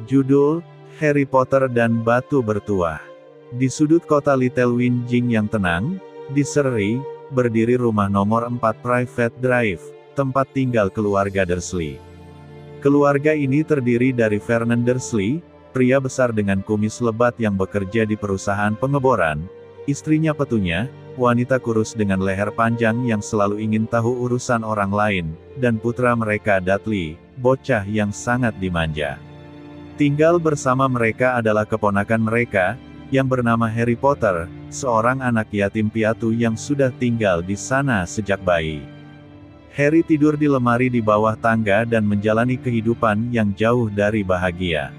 Judul, Harry Potter dan Batu Bertuah. Di sudut kota Little Whinging yang tenang, di Surrey, berdiri rumah nomor 4 Private Drive, tempat tinggal keluarga Dursley. Keluarga ini terdiri dari Vernon Dursley, pria besar dengan kumis lebat yang bekerja di perusahaan pengeboran, istrinya Petunia, wanita kurus dengan leher panjang yang selalu ingin tahu urusan orang lain, dan putra mereka Dudley, bocah yang sangat dimanja. Tinggal bersama mereka adalah keponakan mereka, yang bernama Harry Potter, seorang anak yatim piatu yang sudah tinggal di sana sejak bayi. Harry tidur di lemari di bawah tangga dan menjalani kehidupan yang jauh dari bahagia.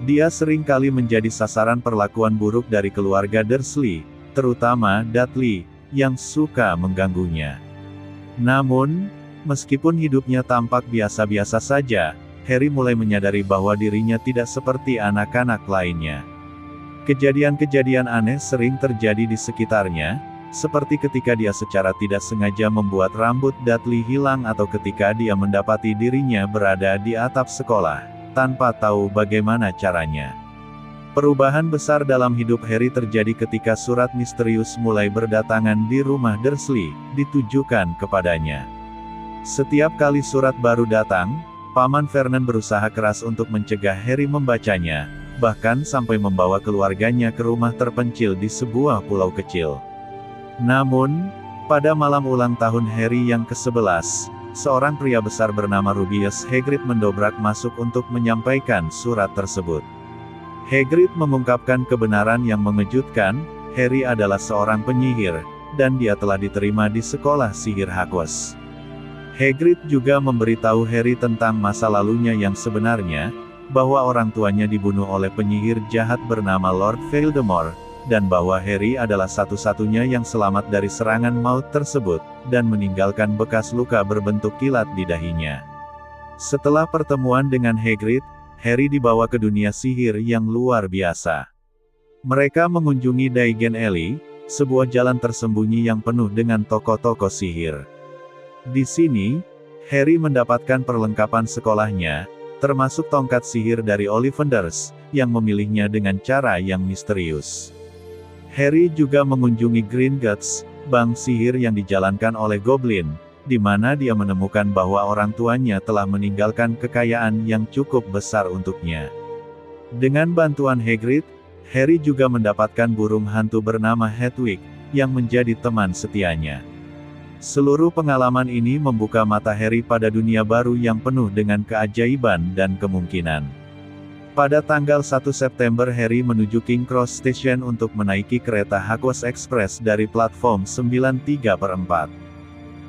Dia sering kali menjadi sasaran perlakuan buruk dari keluarga Dursley, terutama Dudley, yang suka mengganggunya. Namun, meskipun hidupnya tampak biasa-biasa saja, Harry mulai menyadari bahwa dirinya tidak seperti anak-anak lainnya. Kejadian-kejadian aneh sering terjadi di sekitarnya, seperti ketika dia secara tidak sengaja membuat rambut Dudley hilang atau ketika dia mendapati dirinya berada di atap sekolah, tanpa tahu bagaimana caranya. Perubahan besar dalam hidup Harry terjadi ketika surat misterius mulai berdatangan di rumah Dursley, ditujukan kepadanya. Setiap kali surat baru datang, Paman Vernon berusaha keras untuk mencegah Harry membacanya, bahkan sampai membawa keluarganya ke rumah terpencil di sebuah pulau kecil. Namun, pada malam ulang tahun Harry yang ke-11, seorang pria besar bernama Rubius Hagrid mendobrak masuk untuk menyampaikan surat tersebut. Hagrid mengungkapkan kebenaran yang mengejutkan, Harry adalah seorang penyihir, dan dia telah diterima di sekolah sihir Hogwarts. Hagrid juga memberitahu Harry tentang masa lalunya yang sebenarnya, bahwa orang tuanya dibunuh oleh penyihir jahat bernama Lord Voldemort, dan bahwa Harry adalah satu-satunya yang selamat dari serangan maut tersebut, dan meninggalkan bekas luka berbentuk kilat di dahinya. Setelah pertemuan dengan Hagrid, Harry dibawa ke dunia sihir yang luar biasa. Mereka mengunjungi Diagon Alley, sebuah jalan tersembunyi yang penuh dengan tokoh-tokoh sihir. Di sini, Harry mendapatkan perlengkapan sekolahnya, termasuk tongkat sihir dari Ollivanders, yang memilihnya dengan cara yang misterius. Harry juga mengunjungi Gringotts, bank sihir yang dijalankan oleh Goblin, di mana dia menemukan bahwa orang tuanya telah meninggalkan kekayaan yang cukup besar untuknya. Dengan bantuan Hagrid, Harry juga mendapatkan burung hantu bernama Hedwig, yang menjadi teman setianya. Seluruh pengalaman ini membuka mata Harry pada dunia baru yang penuh dengan keajaiban dan kemungkinan. Pada tanggal 1 September Harry menuju King Cross Station untuk menaiki kereta Hogwarts Express dari platform 93/4.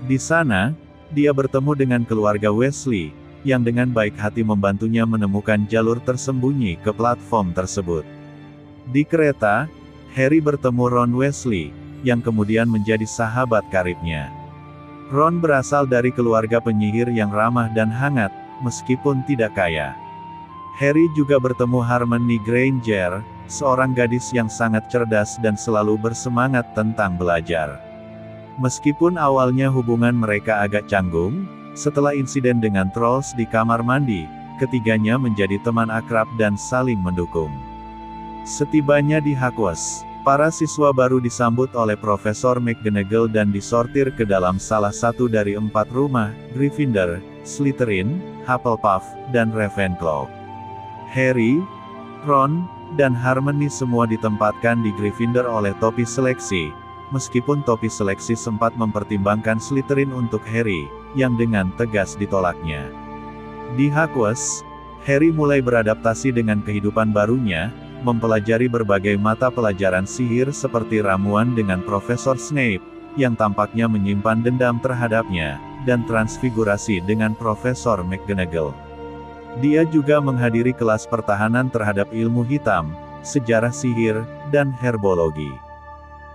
Di sana, dia bertemu dengan keluarga Weasley, yang dengan baik hati membantunya menemukan jalur tersembunyi ke platform tersebut. Di kereta, Harry bertemu Ron Weasley, yang kemudian menjadi sahabat karibnya. Ron berasal dari keluarga penyihir yang ramah dan hangat, meskipun tidak kaya. Harry juga bertemu Hermione Granger, seorang gadis yang sangat cerdas dan selalu bersemangat tentang belajar. Meskipun awalnya hubungan mereka agak canggung, setelah insiden dengan trolls di kamar mandi, ketiganya menjadi teman akrab dan saling mendukung. Setibanya di Hogwarts, para siswa baru disambut oleh Profesor McGonagall dan disortir ke dalam salah satu dari 4 rumah, Gryffindor, Slytherin, Hufflepuff, dan Ravenclaw. Harry, Ron, dan Hermione semua ditempatkan di Gryffindor oleh topi seleksi, meskipun topi seleksi sempat mempertimbangkan Slytherin untuk Harry, yang dengan tegas ditolaknya. Di Hogwarts, Harry mulai beradaptasi dengan kehidupan barunya, mempelajari berbagai mata pelajaran sihir seperti ramuan dengan Profesor Snape, yang tampaknya menyimpan dendam terhadapnya, dan transfigurasi dengan Profesor McGonagall. Dia juga menghadiri kelas pertahanan terhadap ilmu hitam, sejarah sihir, dan herbologi.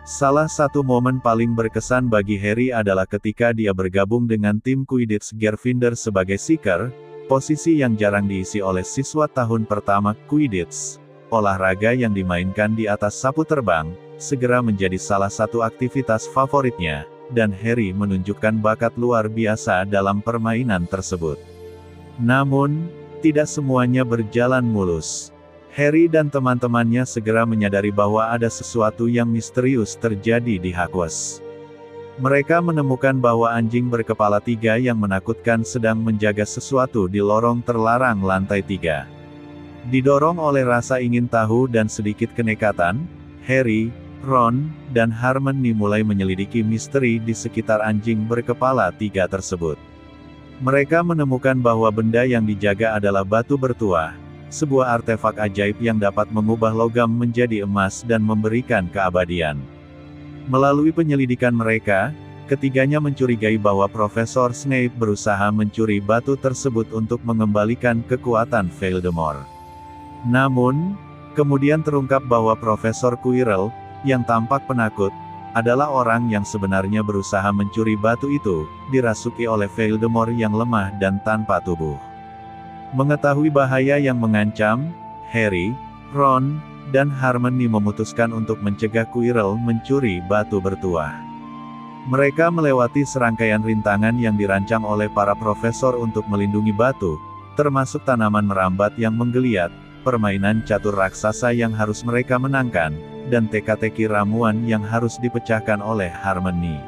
Salah satu momen paling berkesan bagi Harry adalah ketika dia bergabung dengan tim Quidditch Gryffindor sebagai seeker, posisi yang jarang diisi oleh siswa tahun pertama Quidditch. Olahraga yang dimainkan di atas sapu terbang, segera menjadi salah satu aktivitas favoritnya, dan Harry menunjukkan bakat luar biasa dalam permainan tersebut. Namun, tidak semuanya berjalan mulus. Harry dan teman-temannya segera menyadari bahwa ada sesuatu yang misterius terjadi di Hogwarts. Mereka menemukan bahwa anjing berkepala 3 yang menakutkan sedang menjaga sesuatu di lorong terlarang lantai 3. Didorong oleh rasa ingin tahu dan sedikit kenekatan, Harry, Ron, dan Hermione mulai menyelidiki misteri di sekitar anjing berkepala 3 tersebut. Mereka menemukan bahwa benda yang dijaga adalah batu bertuah, sebuah artefak ajaib yang dapat mengubah logam menjadi emas dan memberikan keabadian. Melalui penyelidikan mereka, ketiganya mencurigai bahwa Profesor Snape berusaha mencuri batu tersebut untuk mengembalikan kekuatan Voldemort. Namun, kemudian terungkap bahwa Profesor Quirrell, yang tampak penakut, adalah orang yang sebenarnya berusaha mencuri batu itu, dirasuki oleh Voldemort yang lemah dan tanpa tubuh. Mengetahui bahaya yang mengancam, Harry, Ron, dan Hermione memutuskan untuk mencegah Quirrell mencuri batu bertuah. Mereka melewati serangkaian rintangan yang dirancang oleh para profesor untuk melindungi batu, termasuk tanaman merambat yang menggeliat, permainan catur raksasa yang harus mereka menangkan, dan teka-teki ramuan yang harus dipecahkan oleh Hermione.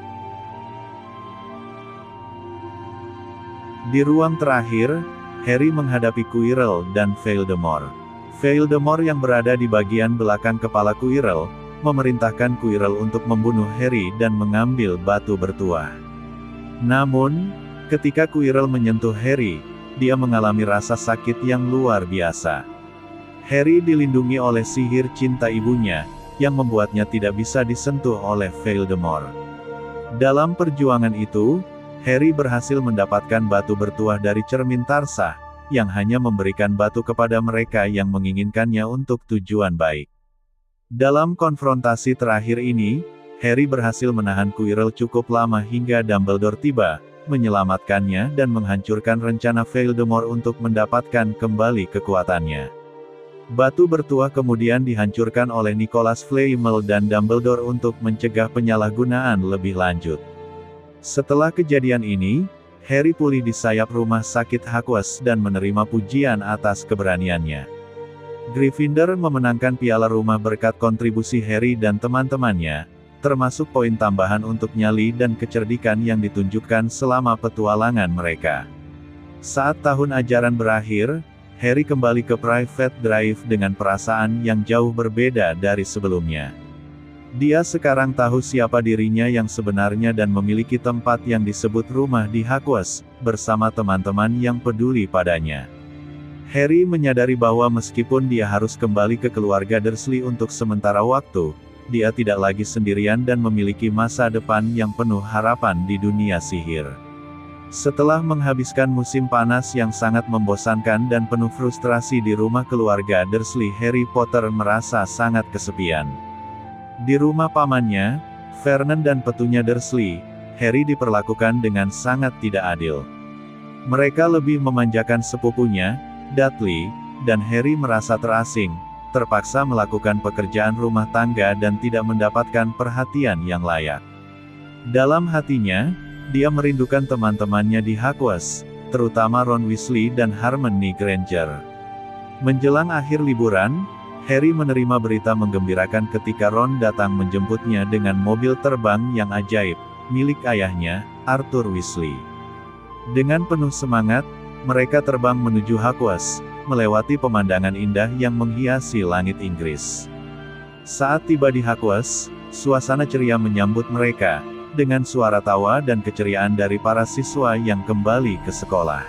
Di ruang terakhir, Harry menghadapi Quirrell dan Voldemort. Voldemort yang berada di bagian belakang kepala Quirrell, memerintahkan Quirrell untuk membunuh Harry dan mengambil batu bertuah. Namun, ketika Quirrell menyentuh Harry, dia mengalami rasa sakit yang luar biasa. Harry dilindungi oleh sihir cinta ibunya, yang membuatnya tidak bisa disentuh oleh Voldemort. Dalam perjuangan itu, Harry berhasil mendapatkan batu bertuah dari cermin Tarsah, yang hanya memberikan batu kepada mereka yang menginginkannya untuk tujuan baik. Dalam konfrontasi terakhir ini, Harry berhasil menahan Quirrell cukup lama hingga Dumbledore tiba, menyelamatkannya dan menghancurkan rencana Voldemort untuk mendapatkan kembali kekuatannya. Batu bertuah kemudian dihancurkan oleh Nicholas Flamel dan Dumbledore untuk mencegah penyalahgunaan lebih lanjut. Setelah kejadian ini, Harry pulih di sayap rumah sakit Hogwarts dan menerima pujian atas keberaniannya. Gryffindor memenangkan piala rumah berkat kontribusi Harry dan teman-temannya, termasuk poin tambahan untuk nyali dan kecerdikan yang ditunjukkan selama petualangan mereka. Saat tahun ajaran berakhir, Harry kembali ke Private Drive dengan perasaan yang jauh berbeda dari sebelumnya. Dia sekarang tahu siapa dirinya yang sebenarnya dan memiliki tempat yang disebut rumah di Hogwarts, bersama teman-teman yang peduli padanya. Harry menyadari bahwa meskipun dia harus kembali ke keluarga Dursley untuk sementara waktu, dia tidak lagi sendirian dan memiliki masa depan yang penuh harapan di dunia sihir. Setelah menghabiskan musim panas yang sangat membosankan dan penuh frustrasi di rumah keluarga Dursley, Harry Potter merasa sangat kesepian. Di rumah pamannya, Vernon dan petunya Dursley, Harry diperlakukan dengan sangat tidak adil. Mereka lebih memanjakan sepupunya, Dudley, dan Harry merasa terasing, terpaksa melakukan pekerjaan rumah tangga dan tidak mendapatkan perhatian yang layak. Dalam hatinya, dia merindukan teman-temannya di Hogwarts, terutama Ron Weasley dan Hermione Granger. Menjelang akhir liburan, Harry menerima berita menggembirakan ketika Ron datang menjemputnya dengan mobil terbang yang ajaib, milik ayahnya, Arthur Weasley. Dengan penuh semangat, mereka terbang menuju Hogwarts, melewati pemandangan indah yang menghiasi langit Inggris. Saat tiba di Hogwarts, suasana ceria menyambut mereka, dengan suara tawa dan keceriaan dari para siswa yang kembali ke sekolah.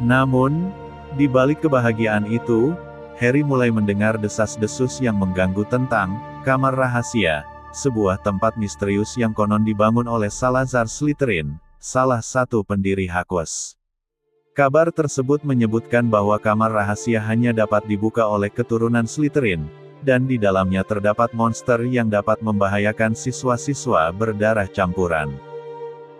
Namun, di balik kebahagiaan itu, Harry mulai mendengar desas-desus yang mengganggu tentang kamar rahasia, sebuah tempat misterius yang konon dibangun oleh Salazar Slytherin, salah satu pendiri Hogwarts. Kabar tersebut menyebutkan bahwa kamar rahasia hanya dapat dibuka oleh keturunan Slytherin, dan di dalamnya terdapat monster yang dapat membahayakan siswa-siswa berdarah campuran.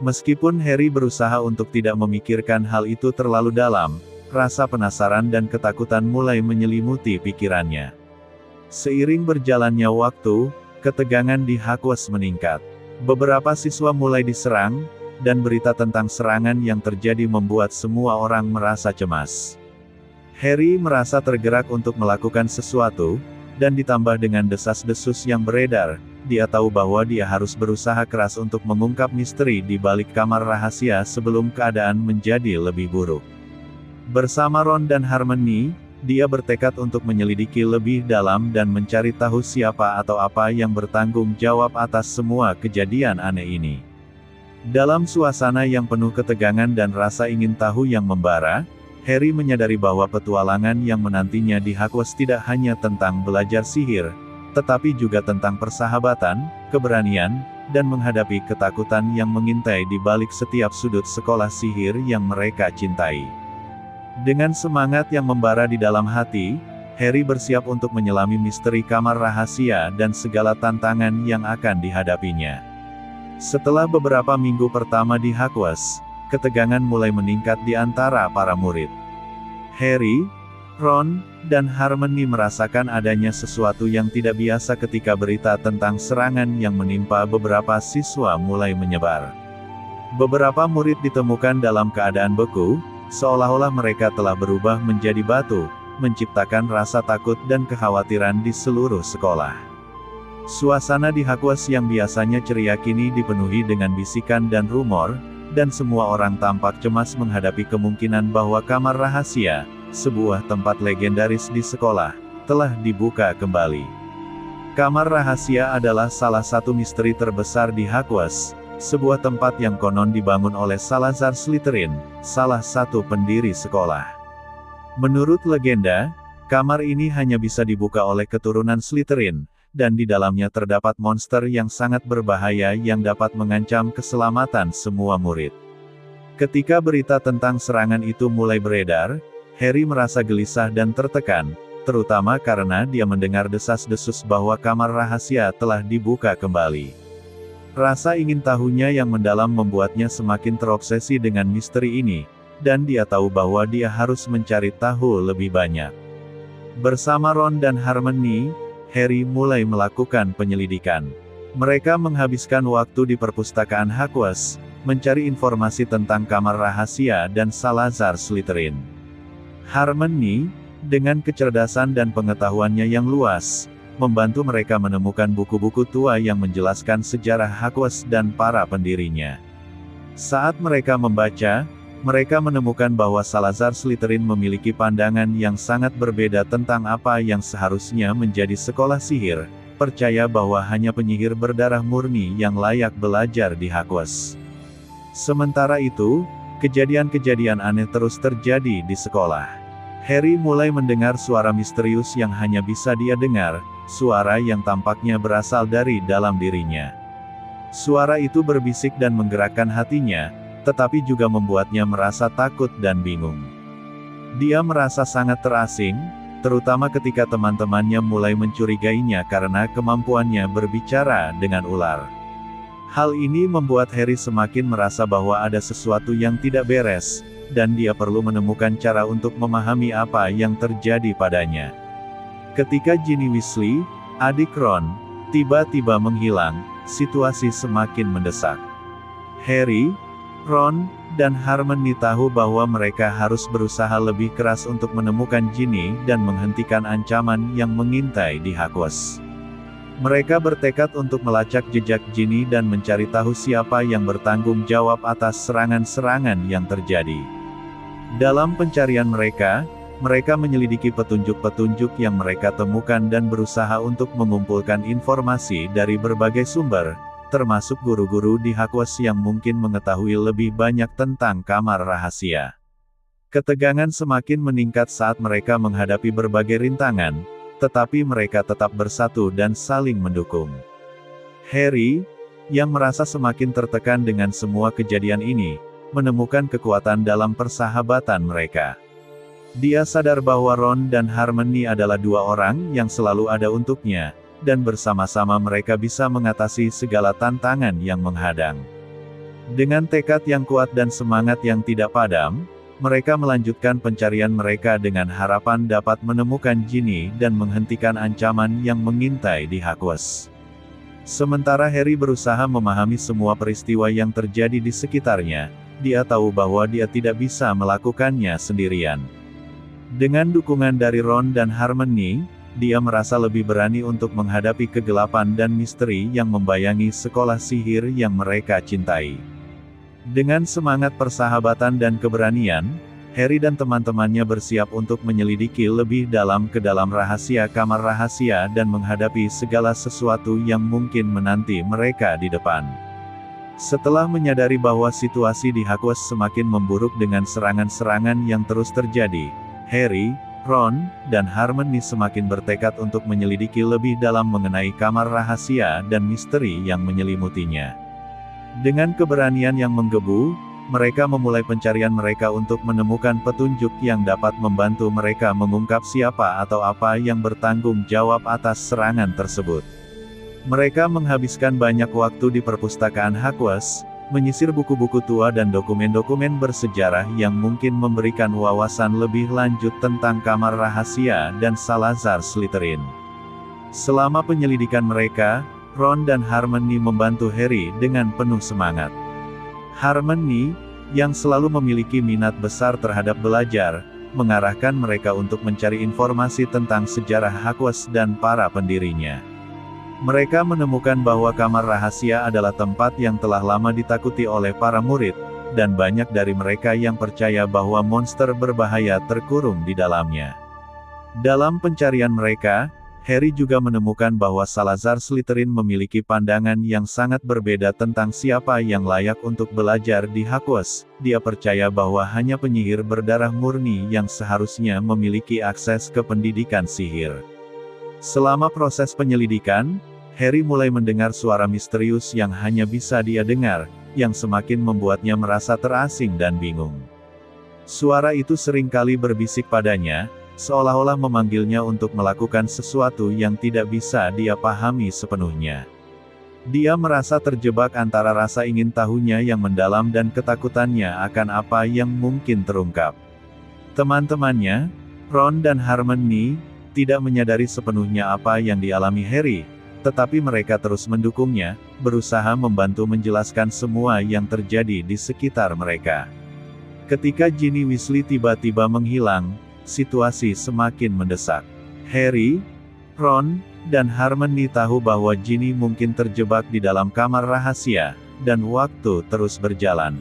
Meskipun Harry berusaha untuk tidak memikirkan hal itu terlalu dalam, rasa penasaran dan ketakutan mulai menyelimuti pikirannya. Seiring berjalannya waktu, ketegangan di Hogwarts meningkat. Beberapa siswa mulai diserang, dan berita tentang serangan yang terjadi membuat semua orang merasa cemas. Harry merasa tergerak untuk melakukan sesuatu, dan ditambah dengan desas-desus yang beredar, dia tahu bahwa dia harus berusaha keras untuk mengungkap misteri di balik kamar rahasia sebelum keadaan menjadi lebih buruk. Bersama Ron dan Hermione, dia bertekad untuk menyelidiki lebih dalam dan mencari tahu siapa atau apa yang bertanggung jawab atas semua kejadian aneh ini. Dalam suasana yang penuh ketegangan dan rasa ingin tahu yang membara, Harry menyadari bahwa petualangan yang menantinya di Hogwarts tidak hanya tentang belajar sihir, tetapi juga tentang persahabatan, keberanian, dan menghadapi ketakutan yang mengintai di balik setiap sudut sekolah sihir yang mereka cintai. Dengan semangat yang membara di dalam hati, Harry bersiap untuk menyelami misteri kamar rahasia dan segala tantangan yang akan dihadapinya. Setelah beberapa minggu pertama di Hogwarts, ketegangan mulai meningkat di antara para murid. Harry, Ron, dan Hermione merasakan adanya sesuatu yang tidak biasa ketika berita tentang serangan yang menimpa beberapa siswa mulai menyebar. Beberapa murid ditemukan dalam keadaan beku, seolah-olah mereka telah berubah menjadi batu, menciptakan rasa takut dan kekhawatiran di seluruh sekolah. Suasana di Hogwarts yang biasanya ceria kini dipenuhi dengan bisikan dan rumor, dan semua orang tampak cemas menghadapi kemungkinan bahwa kamar rahasia, sebuah tempat legendaris di sekolah, telah dibuka kembali. Kamar rahasia adalah salah satu misteri terbesar di Hogwarts, sebuah tempat yang konon dibangun oleh Salazar Slytherin, salah satu pendiri sekolah. Menurut legenda, kamar ini hanya bisa dibuka oleh keturunan Slytherin, dan di dalamnya terdapat monster yang sangat berbahaya yang dapat mengancam keselamatan semua murid. Ketika berita tentang serangan itu mulai beredar, Harry merasa gelisah dan tertekan, terutama karena dia mendengar desas-desus bahwa kamar rahasia telah dibuka kembali. Rasa ingin tahunya yang mendalam membuatnya semakin terobsesi dengan misteri ini, dan dia tahu bahwa dia harus mencari tahu lebih banyak. Bersama Ron dan Hermione, Harry mulai melakukan penyelidikan. Mereka menghabiskan waktu di perpustakaan Hogwarts, mencari informasi tentang kamar rahasia dan Salazar Slytherin. Hermione, dengan kecerdasan dan pengetahuannya yang luas, membantu mereka menemukan buku-buku tua yang menjelaskan sejarah Hogwarts dan para pendirinya. Saat mereka membaca, mereka menemukan bahwa Salazar Slytherin memiliki pandangan yang sangat berbeda tentang apa yang seharusnya menjadi sekolah sihir, percaya bahwa hanya penyihir berdarah murni yang layak belajar di Hogwarts. Sementara itu, kejadian-kejadian aneh terus terjadi di sekolah. Harry mulai mendengar suara misterius yang hanya bisa dia dengar, suara yang tampaknya berasal dari dalam dirinya. Suara itu berbisik dan menggerakkan hatinya, tetapi juga membuatnya merasa takut dan bingung. Dia merasa sangat terasing, terutama ketika teman-temannya mulai mencurigainya karena kemampuannya berbicara dengan ular. Hal ini membuat Harry semakin merasa bahwa ada sesuatu yang tidak beres, dan dia perlu menemukan cara untuk memahami apa yang terjadi padanya. Ketika Ginny Weasley, adik Ron, tiba-tiba menghilang, situasi semakin mendesak. Harry, Ron, dan Hermione tahu bahwa mereka harus berusaha lebih keras untuk menemukan Ginny dan menghentikan ancaman yang mengintai di Hogwarts. Mereka bertekad untuk melacak jejak Ginny dan mencari tahu siapa yang bertanggung jawab atas serangan-serangan yang terjadi. Dalam pencarian mereka menyelidiki petunjuk-petunjuk yang mereka temukan dan berusaha untuk mengumpulkan informasi dari berbagai sumber, termasuk guru-guru di Hogwarts yang mungkin mengetahui lebih banyak tentang kamar rahasia. Ketegangan semakin meningkat saat mereka menghadapi berbagai rintangan, tetapi mereka tetap bersatu dan saling mendukung. Harry, yang merasa semakin tertekan dengan semua kejadian ini, menemukan kekuatan dalam persahabatan mereka. Dia sadar bahwa Ron dan Hermione adalah dua orang yang selalu ada untuknya, dan bersama-sama mereka bisa mengatasi segala tantangan yang menghadang. Dengan tekad yang kuat dan semangat yang tidak padam, mereka melanjutkan pencarian mereka dengan harapan dapat menemukan Ginny dan menghentikan ancaman yang mengintai di Hogwarts. Sementara Harry berusaha memahami semua peristiwa yang terjadi di sekitarnya, dia tahu bahwa dia tidak bisa melakukannya sendirian. Dengan dukungan dari Ron dan Hermione, dia merasa lebih berani untuk menghadapi kegelapan dan misteri yang membayangi sekolah sihir yang mereka cintai. Dengan semangat persahabatan dan keberanian, Harry dan teman-temannya bersiap untuk menyelidiki lebih dalam ke dalam rahasia kamar rahasia dan menghadapi segala sesuatu yang mungkin menanti mereka di depan. Setelah menyadari bahwa situasi di Hogwarts semakin memburuk dengan serangan-serangan yang terus terjadi, Harry, Ron, dan Hermione semakin bertekad untuk menyelidiki lebih dalam mengenai kamar rahasia dan misteri yang menyelimutinya. Dengan keberanian yang menggebu, mereka memulai pencarian mereka untuk menemukan petunjuk yang dapat membantu mereka mengungkap siapa atau apa yang bertanggung jawab atas serangan tersebut. Mereka menghabiskan banyak waktu di perpustakaan Hogwarts, menyisir buku-buku tua dan dokumen-dokumen bersejarah yang mungkin memberikan wawasan lebih lanjut tentang kamar rahasia dan Salazar Slytherin. Selama penyelidikan mereka, Ron dan Hermione membantu Harry dengan penuh semangat. Hermione, yang selalu memiliki minat besar terhadap belajar, mengarahkan mereka untuk mencari informasi tentang sejarah Hogwarts dan para pendirinya. Mereka menemukan bahwa kamar rahasia adalah tempat yang telah lama ditakuti oleh para murid, dan banyak dari mereka yang percaya bahwa monster berbahaya terkurung di dalamnya. Dalam pencarian mereka, Harry juga menemukan bahwa Salazar Slytherin memiliki pandangan yang sangat berbeda tentang siapa yang layak untuk belajar di Hogwarts. Dia percaya bahwa hanya penyihir berdarah murni yang seharusnya memiliki akses ke pendidikan sihir. Selama proses penyelidikan, Harry mulai mendengar suara misterius yang hanya bisa dia dengar, yang semakin membuatnya merasa terasing dan bingung. Suara itu seringkali berbisik padanya, seolah-olah memanggilnya untuk melakukan sesuatu yang tidak bisa dia pahami sepenuhnya. Dia merasa terjebak antara rasa ingin tahunya yang mendalam dan ketakutannya akan apa yang mungkin terungkap. Teman-temannya, Ron dan Hermione, tidak menyadari sepenuhnya apa yang dialami Harry, tetapi mereka terus mendukungnya, berusaha membantu menjelaskan semua yang terjadi di sekitar mereka. Ketika Ginny Weasley tiba-tiba menghilang, situasi semakin mendesak. Harry, Ron, dan Hermione tahu bahwa Ginny mungkin terjebak di dalam kamar rahasia, dan waktu terus berjalan.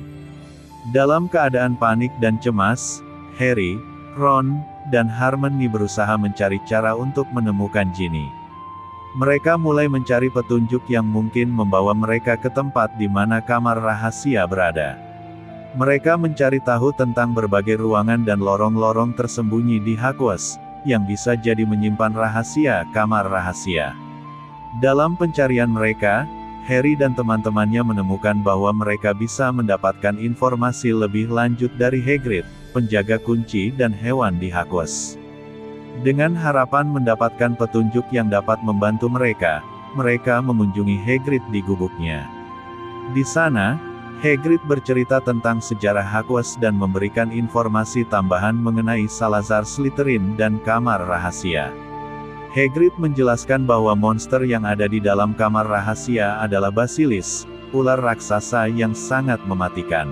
Dalam keadaan panik dan cemas, Harry, Ron, dan Hermione berusaha mencari cara untuk menemukan Ginny. Mereka mulai mencari petunjuk yang mungkin membawa mereka ke tempat di mana kamar rahasia berada. Mereka mencari tahu tentang berbagai ruangan dan lorong-lorong tersembunyi di Hogwarts, yang bisa jadi menyimpan rahasia kamar rahasia. Dalam pencarian mereka, Harry dan teman-temannya menemukan bahwa mereka bisa mendapatkan informasi lebih lanjut dari Hagrid, penjaga kunci dan hewan di Hogwarts. Dengan harapan mendapatkan petunjuk yang dapat membantu mereka, mereka mengunjungi Hagrid di gubuknya. Di sana, Hagrid bercerita tentang sejarah Hogwarts dan memberikan informasi tambahan mengenai Salazar Slytherin dan kamar rahasia. Hagrid menjelaskan bahwa monster yang ada di dalam kamar rahasia adalah Basilisk, ular raksasa yang sangat mematikan.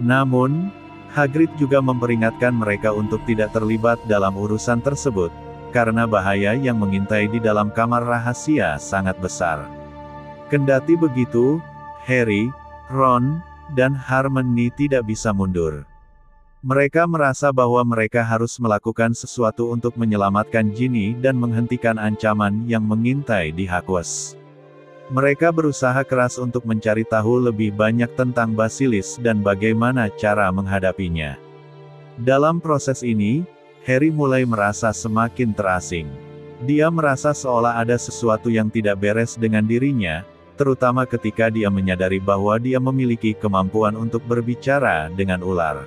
Namun, Hagrid juga memperingatkan mereka untuk tidak terlibat dalam urusan tersebut, karena bahaya yang mengintai di dalam kamar rahasia sangat besar. Kendati begitu, Harry, Ron, dan Hermione tidak bisa mundur. Mereka merasa bahwa mereka harus melakukan sesuatu untuk menyelamatkan Ginny dan menghentikan ancaman yang mengintai di Hogwarts. Mereka berusaha keras untuk mencari tahu lebih banyak tentang Basilisk dan bagaimana cara menghadapinya. Dalam proses ini, Harry mulai merasa semakin terasing. Dia merasa seolah ada sesuatu yang tidak beres dengan dirinya, terutama ketika dia menyadari bahwa dia memiliki kemampuan untuk berbicara dengan ular.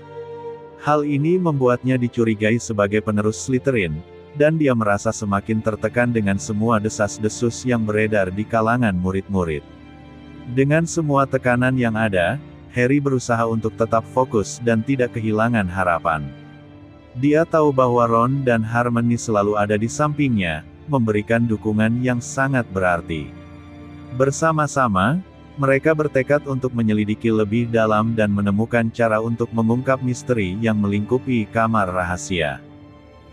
Hal ini membuatnya dicurigai sebagai penerus Slytherin, dan dia merasa semakin tertekan dengan semua desas-desus yang beredar di kalangan murid-murid. Dengan semua tekanan yang ada, Harry berusaha untuk tetap fokus dan tidak kehilangan harapan. Dia tahu bahwa Ron dan Hermione selalu ada di sampingnya, memberikan dukungan yang sangat berarti. Bersama-sama, mereka bertekad untuk menyelidiki lebih dalam dan menemukan cara untuk mengungkap misteri yang melingkupi kamar rahasia.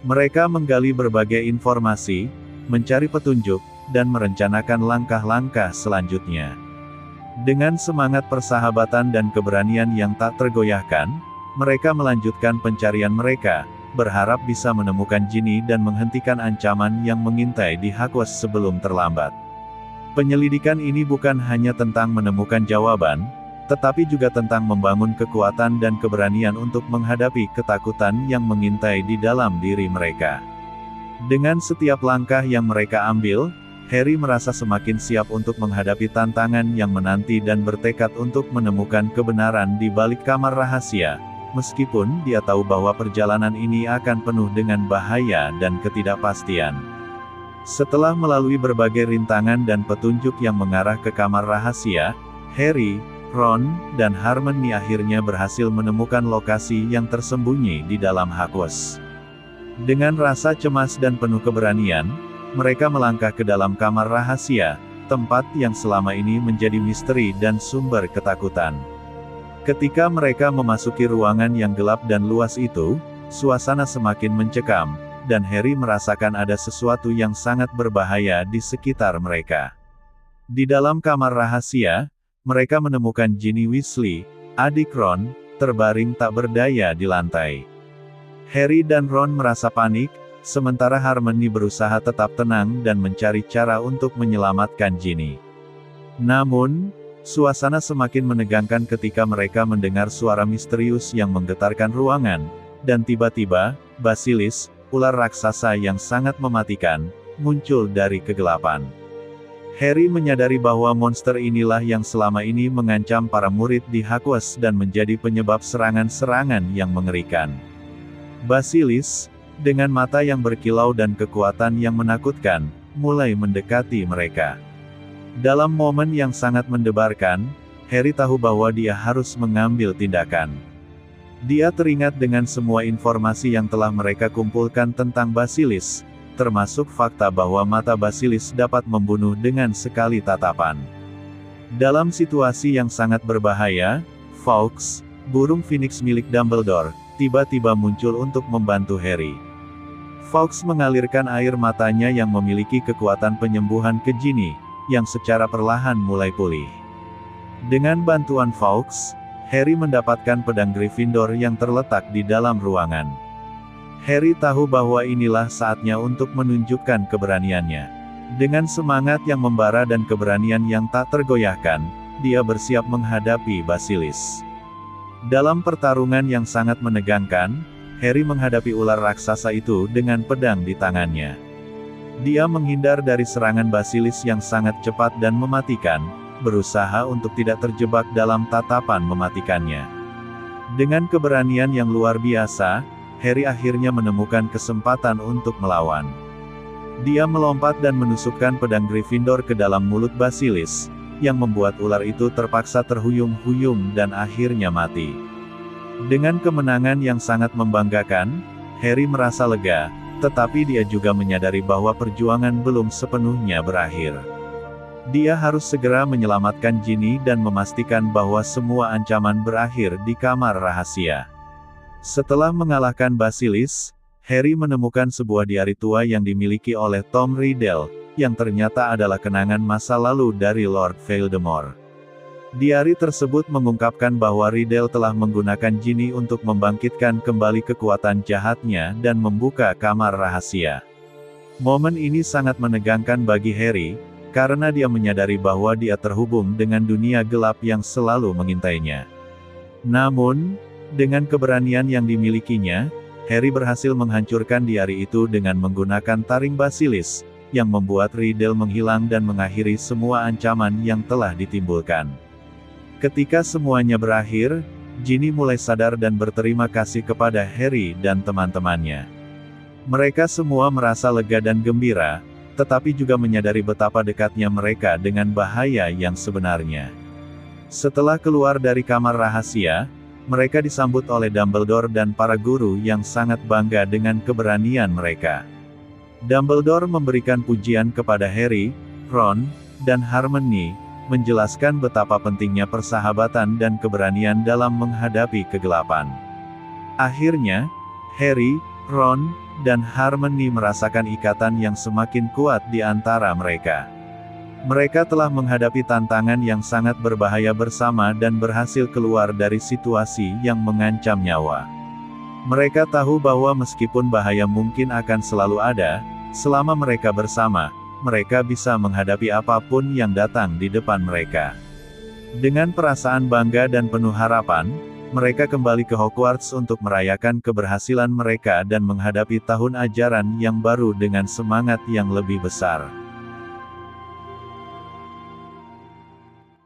Mereka menggali berbagai informasi, mencari petunjuk, dan merencanakan langkah-langkah selanjutnya. Dengan semangat persahabatan dan keberanian yang tak tergoyahkan, mereka melanjutkan pencarian mereka, berharap bisa menemukan Ginny dan menghentikan ancaman yang mengintai di Hogwarts sebelum terlambat. Penyelidikan ini bukan hanya tentang menemukan jawaban, tetapi juga tentang membangun kekuatan dan keberanian untuk menghadapi ketakutan yang mengintai di dalam diri mereka. Dengan setiap langkah yang mereka ambil, Harry merasa semakin siap untuk menghadapi tantangan yang menanti dan bertekad untuk menemukan kebenaran di balik kamar rahasia, meskipun dia tahu bahwa perjalanan ini akan penuh dengan bahaya dan ketidakpastian. Setelah melalui berbagai rintangan dan petunjuk yang mengarah ke kamar rahasia, Harry, Ron, dan Hermione akhirnya berhasil menemukan lokasi yang tersembunyi di dalam Hogwarts. Dengan rasa cemas dan penuh keberanian, mereka melangkah ke dalam kamar rahasia, tempat yang selama ini menjadi misteri dan sumber ketakutan. Ketika mereka memasuki ruangan yang gelap dan luas itu, suasana semakin mencekam, dan Harry merasakan ada sesuatu yang sangat berbahaya di sekitar mereka. Di dalam kamar rahasia, mereka menemukan Ginny Weasley, adik Ron, terbaring tak berdaya di lantai. Harry dan Ron merasa panik, sementara Hermione berusaha tetap tenang dan mencari cara untuk menyelamatkan Ginny. Namun, suasana semakin menegangkan ketika mereka mendengar suara misterius yang menggetarkan ruangan, dan tiba-tiba, Basilisk, ular raksasa yang sangat mematikan, muncul dari kegelapan. Harry menyadari bahwa monster inilah yang selama ini mengancam para murid di Hogwarts dan menjadi penyebab serangan-serangan yang mengerikan. Basilisk, dengan mata yang berkilau dan kekuatan yang menakutkan, mulai mendekati mereka. Dalam momen yang sangat mendebarkan, Harry tahu bahwa dia harus mengambil tindakan. Dia teringat dengan semua informasi yang telah mereka kumpulkan tentang Basilisk, termasuk fakta bahwa mata Basilisk dapat membunuh dengan sekali tatapan. Dalam situasi yang sangat berbahaya, Fawkes, burung Phoenix milik Dumbledore, tiba-tiba muncul untuk membantu Harry. Fawkes mengalirkan air matanya yang memiliki kekuatan penyembuhan ke Ginny, yang secara perlahan mulai pulih. Dengan bantuan Fawkes, Harry mendapatkan pedang Gryffindor yang terletak di dalam ruangan. Harry tahu bahwa inilah saatnya untuk menunjukkan keberaniannya. Dengan semangat yang membara dan keberanian yang tak tergoyahkan, dia bersiap menghadapi Basilisk. Dalam pertarungan yang sangat menegangkan, Harry menghadapi ular raksasa itu dengan pedang di tangannya. Dia menghindar dari serangan Basilisk yang sangat cepat dan mematikan, berusaha untuk tidak terjebak dalam tatapan mematikannya. Dengan keberanian yang luar biasa, Harry akhirnya menemukan kesempatan untuk melawan. Dia melompat dan menusukkan pedang Gryffindor ke dalam mulut Basilisk, yang membuat ular itu terpaksa terhuyung-huyung dan akhirnya mati. Dengan kemenangan yang sangat membanggakan, Harry merasa lega, tetapi dia juga menyadari bahwa perjuangan belum sepenuhnya berakhir. Dia harus segera menyelamatkan Ginny dan memastikan bahwa semua ancaman berakhir di kamar rahasia. Setelah mengalahkan Basilisk, Harry menemukan sebuah diari tua yang dimiliki oleh Tom Riddle, yang ternyata adalah kenangan masa lalu dari Lord Voldemort. Diari tersebut mengungkapkan bahwa Riddle telah menggunakan Ginny untuk membangkitkan kembali kekuatan jahatnya dan membuka kamar rahasia. Momen ini sangat menegangkan bagi Harry, karena dia menyadari bahwa dia terhubung dengan dunia gelap yang selalu mengintainya. Namun, dengan keberanian yang dimilikinya, Harry berhasil menghancurkan diari itu dengan menggunakan taring Basilisk, yang membuat Riddle menghilang dan mengakhiri semua ancaman yang telah ditimbulkan. Ketika semuanya berakhir, Ginny mulai sadar dan berterima kasih kepada Harry dan teman-temannya. Mereka semua merasa lega dan gembira, tetapi juga menyadari betapa dekatnya mereka dengan bahaya yang sebenarnya. Setelah keluar dari kamar rahasia, mereka disambut oleh Dumbledore dan para guru yang sangat bangga dengan keberanian mereka. Dumbledore memberikan pujian kepada Harry, Ron, dan Hermione, menjelaskan betapa pentingnya persahabatan dan keberanian dalam menghadapi kegelapan. Akhirnya, Harry, Ron dan Hermione merasakan ikatan yang semakin kuat di antara mereka. Mereka telah menghadapi tantangan yang sangat berbahaya bersama dan berhasil keluar dari situasi yang mengancam nyawa. Mereka tahu bahwa meskipun bahaya mungkin akan selalu ada, selama mereka bersama, mereka bisa menghadapi apapun yang datang di depan mereka. Dengan perasaan bangga dan penuh harapan, mereka kembali ke Hogwarts untuk merayakan keberhasilan mereka dan menghadapi tahun ajaran yang baru dengan semangat yang lebih besar.